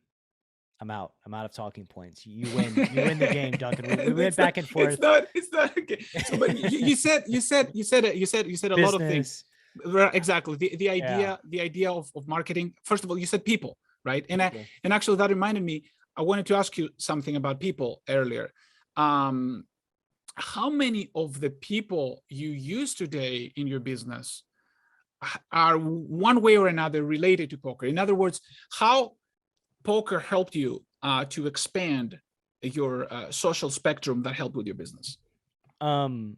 S1: I'm out. I'm out of talking points. You win. You win the game, Duncan. We went
S2: It's not.
S1: back and
S2: It's
S1: forth.
S2: not. It's not okay. So, but you said a lot of things.
S1: Business.
S2: Exactly. The
S1: Yeah,
S2: idea of marketing. First of all, you said people, right?
S1: people.
S2: And actually that reminded me. I wanted to ask you something about people earlier. How many of the people you use today in your business are one way or another related to poker? In other words, how poker helped you to expand your social spectrum that helped with your business?
S1: Um,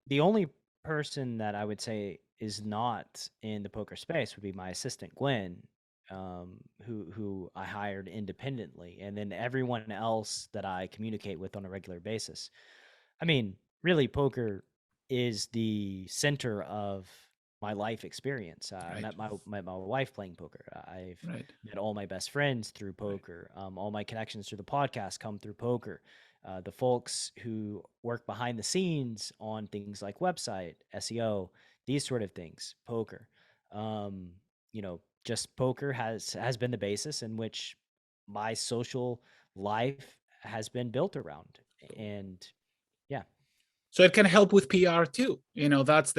S1: the only person that I would say is not in the poker space would be my assistant Gwen, who I hired independently, and then everyone else that I communicate with on a regular basis. I mean, really, poker is the center of my life experience. I
S2: Right.
S1: met my wife playing poker. I've
S2: Right.
S1: met all my best friends through
S2: Right.
S1: poker. All my connections through the podcast come through poker. The folks who work behind the scenes on things like website, SEO, these sort of things, poker. Um, just poker has been the basis in which my social life has been built around. And yeah,
S2: So it can help with PR too. That's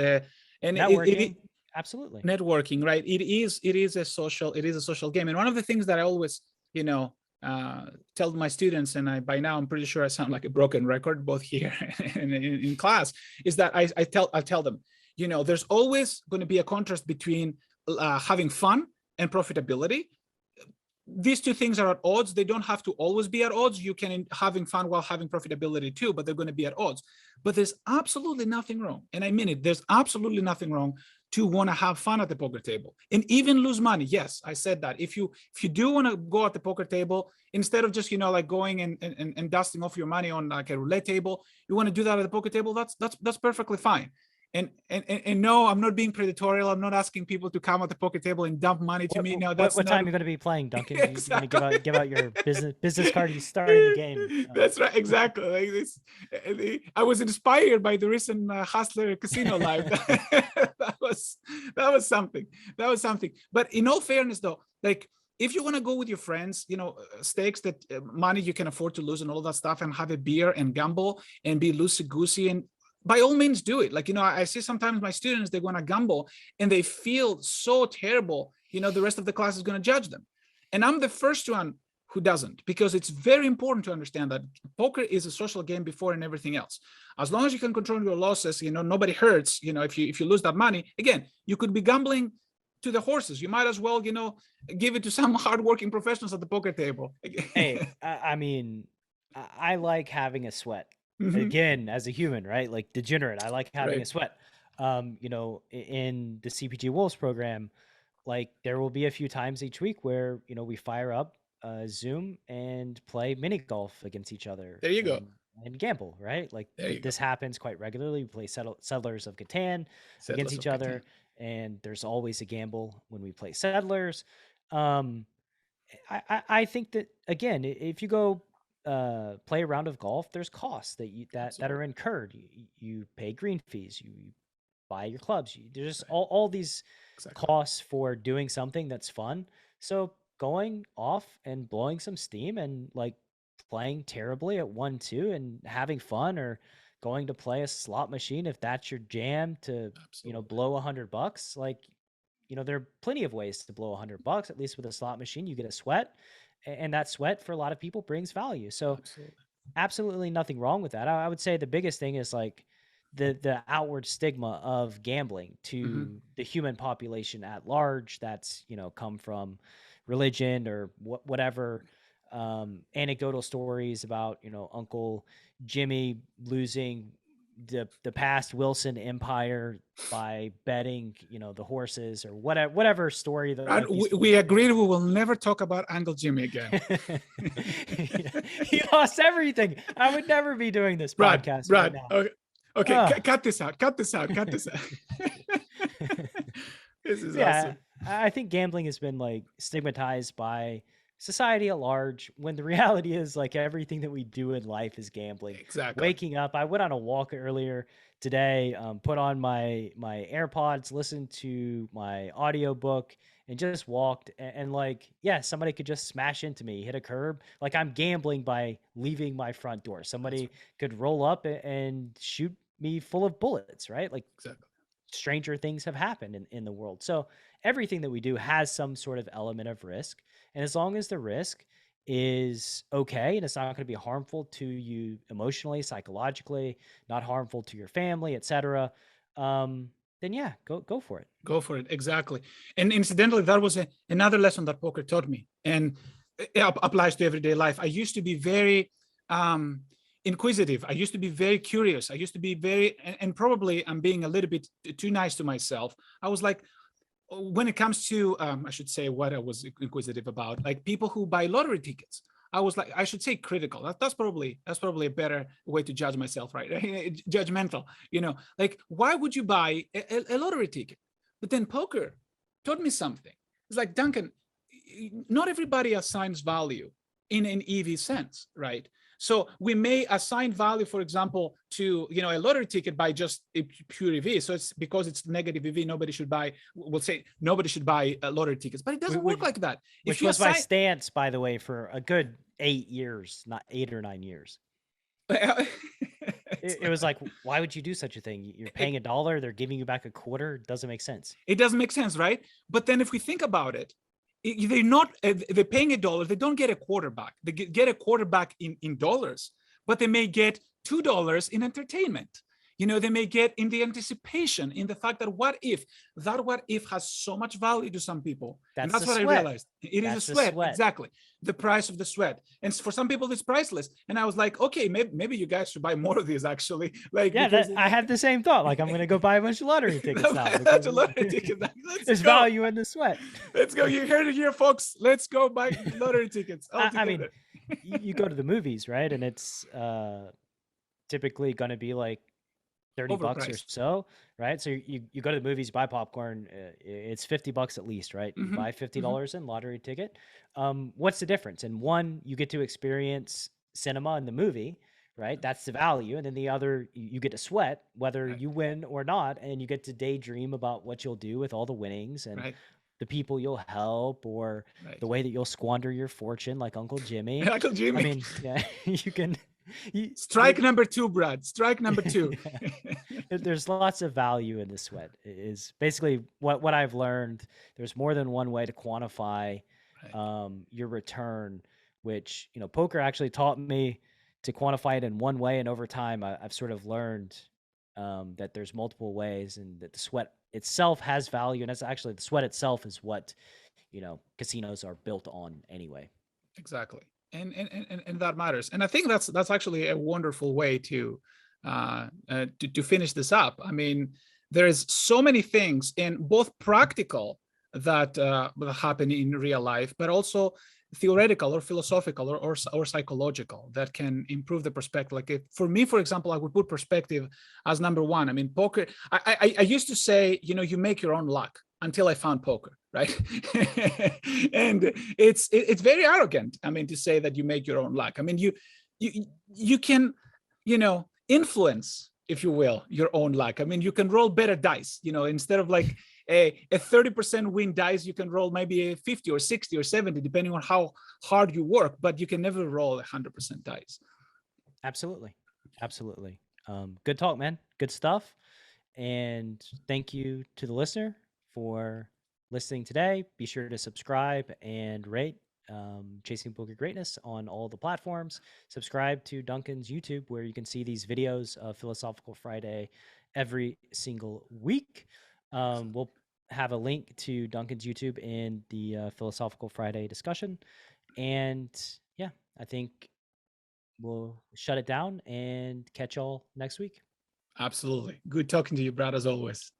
S2: and
S1: networking, absolutely.
S2: networking, right? It is a social game. And one of the things that I always, you know, tell my students, and by now I'm pretty sure I sound like a broken record both here and in class, is that I tell them, there's always going to be a contrast between having fun and profitability. These two things are at odds. They don't have to always be at odds. You can having fun while having profitability too, but they're going to be at odds. But there's absolutely nothing wrong, and I mean it. There's absolutely nothing wrong to want to have fun at the poker table and even lose money. Yes, I said that. If you do want to go at the poker table, instead of just like going and dusting off your money on like a roulette table, you want to do that at the poker table. That's perfectly fine. And no, I'm not being predatory. I'm not asking people to come at the poker table and dump money to me. No, that's
S1: What
S2: not
S1: time are you going to be playing, Duncan? You want to
S2: exactly.
S1: give out your business card? You starting the game.
S2: That's right, exactly. Like this, I was inspired by the recent Hustler Casino Live. that was something. That was something. But in all fairness, though, like if you want to go with your friends, stakes that money you can afford to lose and all that stuff, and have a beer and gamble and be loosey goosey, and by all means do it. Like I see sometimes my students, they want to gamble and they feel so terrible. The rest of the class is going to judge them, and I'm the first one who doesn't, because it's very important to understand that poker is a social game before and everything else. As long as you can control your losses, nobody hurts. If you lose that money, again, you could be gambling to the horses. You might as well, give it to some hardworking professionals at the poker table.
S1: Hey, I mean, I like having a sweat.
S2: Mhm.
S1: Again, as a human, right? Like degenerate, I like having
S2: Right.
S1: a sweat. In the CPG Wolves program, like there will be a few times each week where we fire up Zoom and play mini golf against each other
S2: There you go.
S1: and gamble, right? Like
S2: There you go.
S1: this happens quite regularly. We play Settlers of Catan against
S2: Settlers
S1: each
S2: of Catan.
S1: other, and there's always a gamble when we play Settlers. Um, I think that again, if you go play a round of golf, there's costs that are
S2: Absolutely.
S1: incurred. You pay green fees, you buy your clubs. There's
S2: Right.
S1: all these
S2: Exactly.
S1: costs for doing something that's fun. So going off and blowing some steam and like playing terribly at 1-2 and having fun, or going to play a slot machine if that's your jam to, blow $100. Like, there are plenty of ways to blow $100. At least with a slot machine, you get a sweat, and that sweat for a lot of people brings value. So absolutely nothing wrong with that. I would say the biggest thing is like the outward stigma of gambling to the human population at large. That's, come from religion or whatever, anecdotal stories about, Uncle Jimmy losing the past Wilson empire by betting, the horses, or whatever story that like
S2: we agreed we will never talk about Uncle Jimmy again.
S1: He lost everything. I would never be doing this podcast right now.
S2: Okay. Cut this out. This is awesome.
S1: I think gambling has been like stigmatized by society at large, when the reality is like everything that we do in life is gambling.
S2: Exactly.
S1: Waking up, I went on a walk earlier today, put on my AirPods, listened to my audiobook, and just walked. And like, yeah, somebody could just smash into me, hit a curb. Like, I'm gambling by leaving my front door. Somebody could roll up and shoot me full of bullets, right? Like, stranger things have happened in the world. So everything that we do has some sort of element of risk. And as long as the risk is okay and it's not going to be harmful to you emotionally, psychologically, not harmful to your family, etc., then yeah, go for it.
S2: Go for it. Exactly. And incidentally, that was another lesson that poker taught me, and it applies to everyday life. I used to be very inquisitive. I used to be very curious. I used to be very, and probably I'm being a little bit too nice to myself. I was like, when it comes to, I should say what I was inquisitive about, like people who buy lottery tickets, I was like, I should say critical. That's probably a better way to judge myself, right? Judgmental, like, why would you buy a lottery ticket? But then poker taught me something. It's like, Duncan, not everybody assigns value in an EV sense, right? So we may assign value, for example, to a lottery ticket by just a pure EV. So it's because it's negative EV, nobody should buy. We'll say nobody should buy lottery tickets, but it doesn't work like that.
S1: Which was my stance, by the way, for a good 8 years, not 8 or 9 years. It was like, why would you do such a thing? You're paying $1, they're giving you back $0.25. It doesn't make sense.
S2: It doesn't make sense, right? But then if we think about it, they're paying $1, they don't get a quarterback. They get a quarterback in dollars, but they may get $2 in entertainment. They may get in the anticipation, in the fact that what if has so much value to some people. And that's what I realized. It is a sweat. Exactly. The price of the sweat. And for some people, it's priceless. And I was like, okay, maybe you guys should buy more of these, actually. Like,
S1: yeah, I had the same thought. Like, I'm going to go buy a bunch of lottery tickets now. There's value in the sweat.
S2: Let's go. You heard it here, folks. Let's go buy lottery tickets.
S1: I mean, you go to the movies, right? And it's typically going to be like $30 or so, right? So you go to the movies, buy popcorn, it's $50 at least, right? You buy $50 in lottery ticket. What's the difference? And one, you get to experience cinema in the movie, right? That's the value. And then the other, you get to sweat whether you win or not, and you get to daydream about what you'll do with all the winnings and the people you'll help, or the way that you'll squander your fortune, like Uncle Jimmy.
S2: Uncle Jimmy.
S1: I mean, yeah, you can.
S2: Strike number 2, Brad. Strike number 2.
S1: There's lots of value in the sweat. Is basically what I've learned. There's more than one way to quantify your return, which poker actually taught me to quantify it in one way, and over time I've sort of learned that there's multiple ways, and that the sweat itself has value, and that's actually the sweat itself is what casinos are built on anyway.
S2: Exactly. And that matters. And I think that's actually a wonderful way to finish this up. I mean, there's so many things, in both practical that happen in real life, but also theoretical or philosophical or psychological that can improve the perspective. Like, for me, for example, I would put perspective as number one. I mean, poker, I used to say, you make your own luck, until I found poker, right? And it's very arrogant, I mean, to say that you make your own luck. I mean, you can, influence, if you will, your own luck. I mean, you can roll better dice, instead of like, a 30% win dice, you can roll maybe a 50 or 60 or 70, depending on how hard you work, but you can never roll 100% dice.
S1: Absolutely. Absolutely. Good talk, man. Good stuff. And thank you to the listener for listening today. Be sure to subscribe and rate Chasing Poker Greatness on all the platforms. Subscribe to Duncan's YouTube, where you can see these videos of Philosophical Friday every single week. We'll have a link to Duncan's YouTube in the Philosophical Friday discussion. And yeah, I think we'll shut it down and catch y'all next week.
S2: Absolutely. Good talking to you, Brad, as always.